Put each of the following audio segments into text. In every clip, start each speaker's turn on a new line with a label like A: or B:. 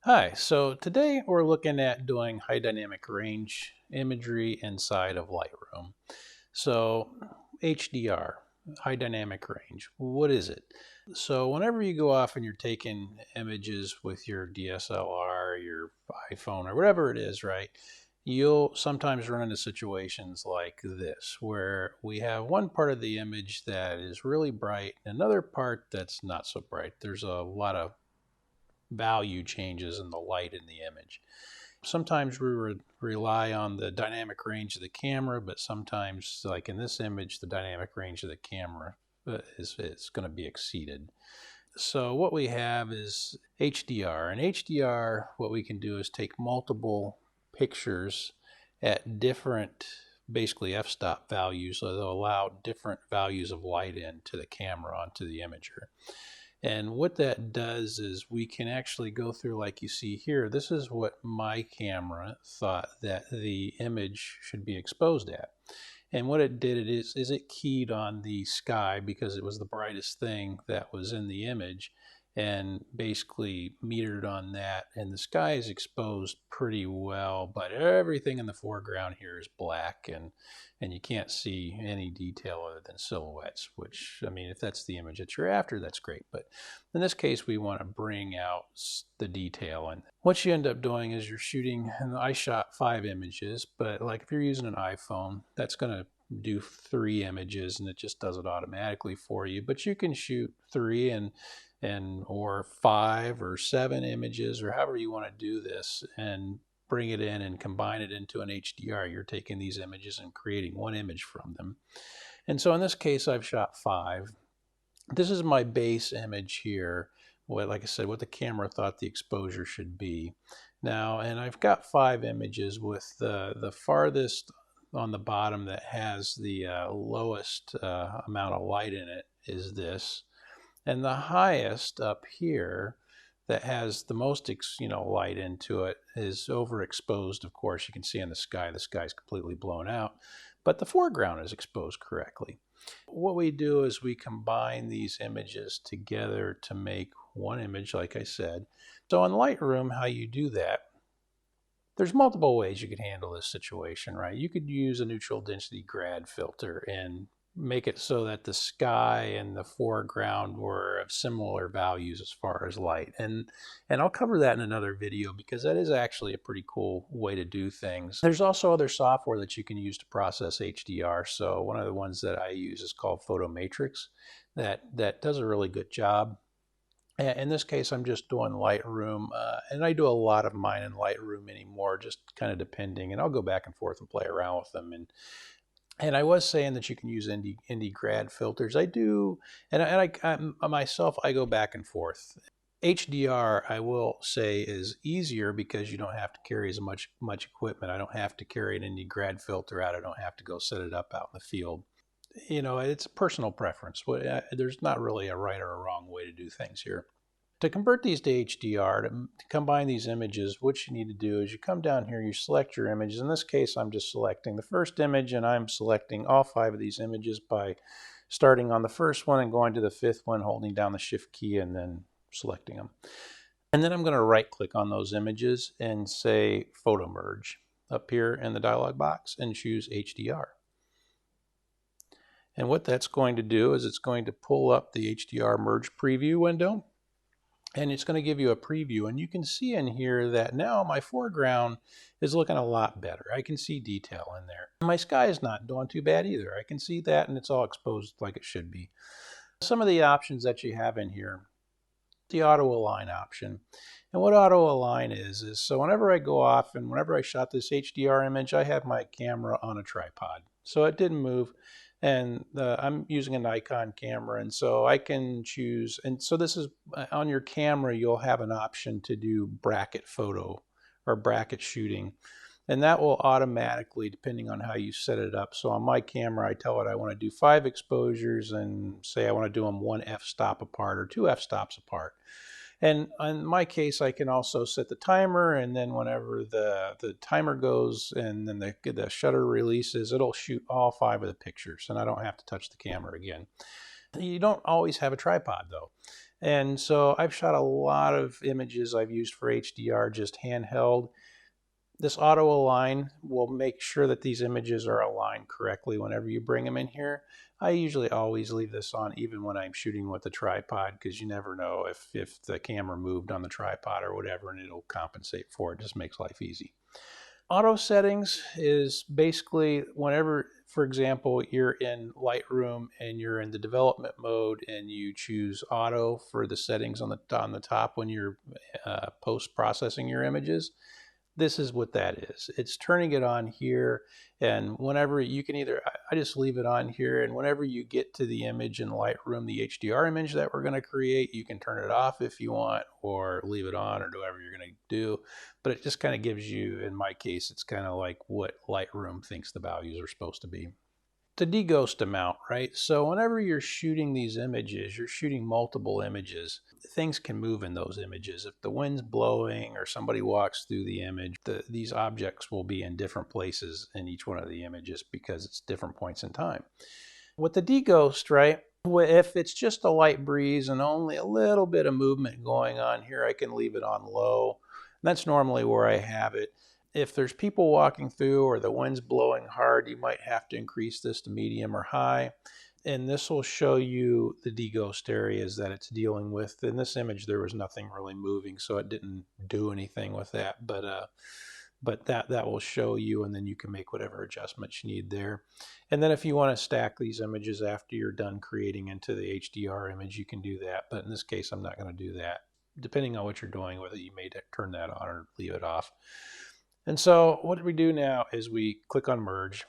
A: Hi, so today we're looking at doing high dynamic range imagery inside of Lightroom. So HDR, high dynamic range, what is it? So whenever you go off and you're taking images with your DSLR, your iPhone, or whatever it is, right? You'll sometimes run into situations like this, where we have one part of the image that is really bright, another part that's not so bright. There's a lot of value changes in the light in the image. Sometimes we rely on the dynamic range of the camera, but sometimes, like in this image, the dynamic range of the camera is going to be exceeded. So what we have is HDR. And HDR, what we can do is take multiple pictures at different, basically f-stop values, so they'll allow different values of light into the camera onto the imager. And what that does is we can actually go through, like you see here, this is what my camera thought that the image should be exposed at. And what it did is it keyed on the sky because it was the brightest thing that was in the image and basically metered on that. And the sky is exposed pretty well, but everything in the foreground here is black and you can't see any detail other than silhouettes, which, I mean, if that's the image that you're after, that's great. But in this case, we want to bring out the detail. And what you end up doing is you're shooting, and I shot 5 images, but like if you're using an iPhone, that's going to do 3 images and it just does it automatically for you. But you can shoot 3 or 5 or 7 images or however you want to do this and bring it in and combine it into an HDR. You're taking these images and creating one image from them. And so in this case, I've shot 5. This is my base image here. Like I said, what the camera thought the exposure should be. Now, and I've got 5 images with the farthest on the bottom that has the lowest amount of light in it is this. And the highest up here that has the most light into it is overexposed. Of course, you can see in the sky's completely blown out, but the foreground is exposed correctly. What we do is we combine these images together to make one image, like I said. So in Lightroom, how you do that, there's multiple ways you could handle this situation, right? You could use a neutral density grad filter and make it so that the sky and the foreground were of similar values as far as light. And I'll cover that in another video because that is actually a pretty cool way to do things. There's also other software that you can use to process HDR. So one of the ones that I use is called Photomatrix that does a really good job. In this case, I'm just doing Lightroom, and I do a lot of mine in Lightroom anymore, just kind of depending, and I'll go back and forth and play around with them. And I was saying that you can use indie grad filters. I do, and I myself, I go back and forth. HDR, I will say, is easier because you don't have to carry as much equipment. I don't have to carry an indie grad filter out. I don't have to go set it up out in the field. You know, it's a personal preference. There's not really a right or a wrong way to do things here. To convert these to HDR, to combine these images, what you need to do is you come down here, you select your images. In this case, I'm just selecting the first image, and I'm selecting all 5 of these images by starting on the first one and going to the 5th one, holding down the Shift key and then selecting them. And then I'm going to right-click on those images and say Photo Merge up here in the dialog box and choose HDR. And what that's going to do is it's going to pull up the HDR Merge Preview window, and it's going to give you a preview. And you can see in here that now my foreground is looking a lot better. I can see detail in there. My sky is not doing too bad either. I can see that, and it's all exposed like it should be. Some of the options that you have in here, the auto align option. And what auto align is so whenever I go off and whenever I shot this HDR image, I have my camera on a tripod. So it didn't move. And I'm using a Nikon camera, and so I can choose, and so this is on your camera, you'll have an option to do bracket photo or bracket shooting, and that will automatically, depending on how you set it up. So on my camera, I tell it I want to do 5 exposures and say I want to do them 1 f-stop apart or 2 f-stops apart. And in my case, I can also set the timer, and then whenever the timer goes and then the shutter releases, it'll shoot all 5 of the pictures, and I don't have to touch the camera again. You don't always have a tripod, though. And so I've shot a lot of images I've used for HDR just handheld. This auto align will make sure that these images are aligned correctly whenever you bring them in here. I usually always leave this on even when I'm shooting with a tripod, because you never know if the camera moved on the tripod or whatever, and it'll compensate for it. It just makes life easy. Auto settings is basically whenever, for example, you're in Lightroom and you're in the development mode and you choose auto for the settings on the top when you're post-processing your images. This is what that is. It's turning it on here, and whenever you can either, I just leave it on here, and whenever you get to the image in Lightroom, the HDR image that we're going to create, you can turn it off if you want, or leave it on, or do whatever you're going to do. But it just kind of gives you, in my case, it's kind of like what Lightroom thinks the values are supposed to be. To deghost amount, right? So whenever you're shooting these images, you're shooting multiple images. Things can move in those images. If the wind's blowing or somebody walks through the image, these objects will be in different places in each one of the images because it's different points in time. With the deghost, right? If it's just a light breeze and only a little bit of movement going on here, I can leave it on low. That's normally where I have it. If there's people walking through or the wind's blowing hard, you might have to increase this to medium or high. And this will show you the deghost areas that it's dealing with. In this image, there was nothing really moving, so it didn't do anything with that. But that will show you, and then you can make whatever adjustments you need there. And then if you want to stack these images after you're done creating into the HDR image, you can do that. But in this case, I'm not going to do that. Depending on what you're doing with it, you may turn that on or leave it off. And so what we do now is we click on merge.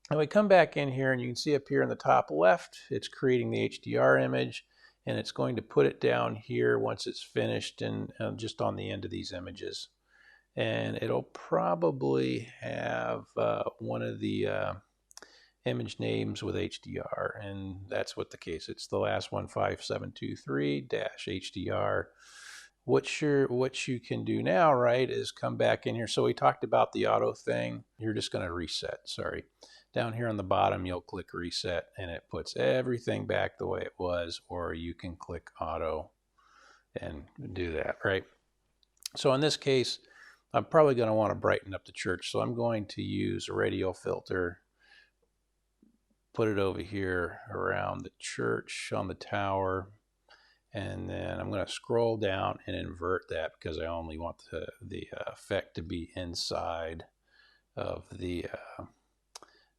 A: And we come back in here, and you can see up here in the top left, it's creating the HDR image, and it's going to put it down here once it's finished and just on the end of these images. And it'll probably have one of the image names with HDR, and that's what the case. It's the last one, 5723-HDR. What you can do now, right, is come back in here. So we talked about the auto thing. You're just going to reset, sorry. Down here on the bottom, you'll click reset, and it puts everything back the way it was, or you can click auto and do that, right? So in this case, I'm probably going to want to brighten up the church. So I'm going to use a radial filter, put it over here around the church on the tower. And then I'm going to scroll down and invert that because I only want the effect to be inside of the,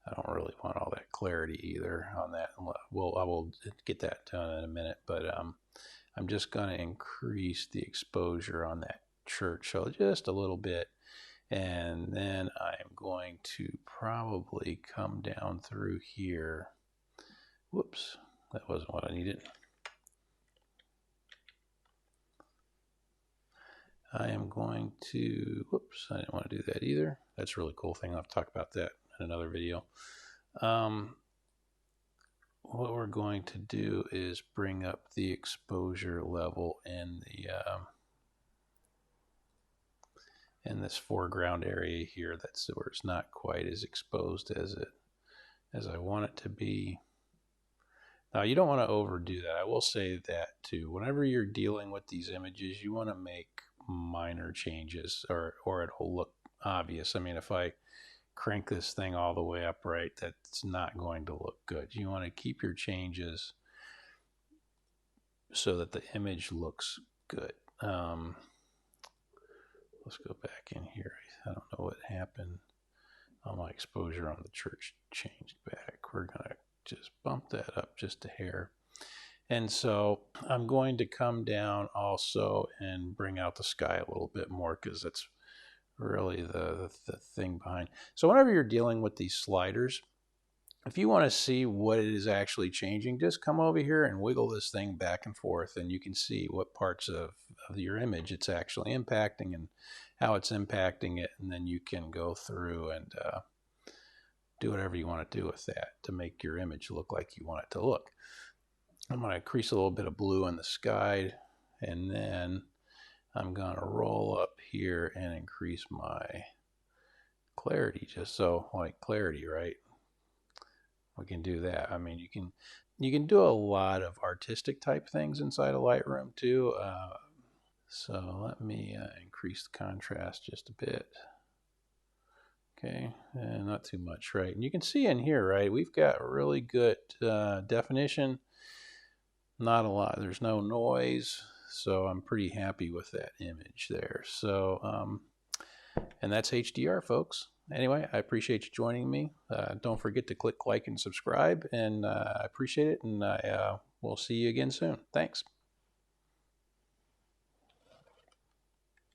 A: I don't really want all that clarity either on that. I will get that done in a minute, but I'm just going to increase the exposure on that church so just a little bit. And then I'm going to probably come down through here. Whoops, that wasn't what I needed. I am going to, whoops, I didn't want to do that either. That's a really cool thing. I'll have to talk about that in another video. What we're going to do is bring up the exposure level in the in this foreground area here. That's where it's not quite as exposed as I want it to be. Now, you don't want to overdo that. I will say that too. Whenever you're dealing with these images, you want to make minor changes or it'll look obvious. I mean, if I crank this thing all the way up, right, that's not going to look good. You want to keep your changes so that the image looks good. Let's go back in here. I don't know what happened. Oh, my exposure on the church changed back. We're going to just bump that up just a hair. And so I'm going to come down also and bring out the sky a little bit more because that's really the thing behind. So whenever you're dealing with these sliders, if you want to see what it is actually changing, just come over here and wiggle this thing back and forth, and you can see what parts of your image it's actually impacting and how it's impacting it, and then you can go through and do whatever you want to do with that to make your image look like you want it to look. I'm going to increase a little bit of blue in the sky, and then I'm going to roll up here and increase my clarity, just so like clarity, right? We can do that. I mean, you can You can do a lot of artistic type things inside of Lightroom too. So let me increase the contrast just a bit. Okay, and not too much, right? And you can see in here, right, we've got really good definition. Not a lot. There's no noise, so I'm pretty happy with that image there. So, and that's HDR, folks. Anyway, I appreciate you joining me. Don't forget to click like and subscribe, and I appreciate it, and we'll see you again soon. Thanks.